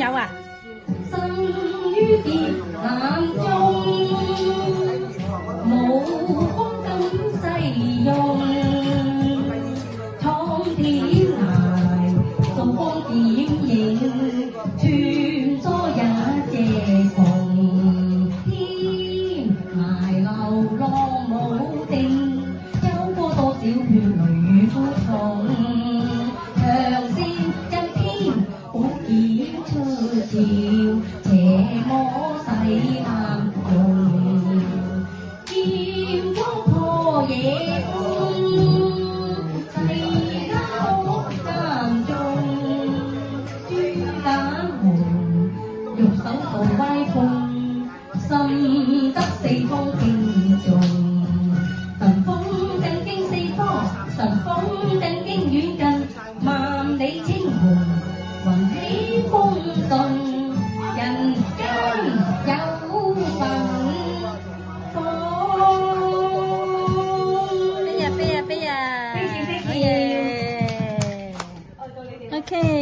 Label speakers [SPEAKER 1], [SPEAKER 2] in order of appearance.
[SPEAKER 1] 有啊？
[SPEAKER 2] 生於劫難中，無風敢世用，蒼天涯，數方險影，穿梭也借窮，天涯流浪無定，走過多少血淚與苦痛，長線真偏寶劍出鞘，邪魔使暗用，劍光破夜空，世家屋監中，朱膽紅，玉手導威風，深得四方敬重。神風震驚四方，神風震驚遠近，萬里青紅，雲起風動，人間有份放。
[SPEAKER 1] 飛呀飛呀飛呀！
[SPEAKER 2] 飛住飛住
[SPEAKER 1] 耶！OK。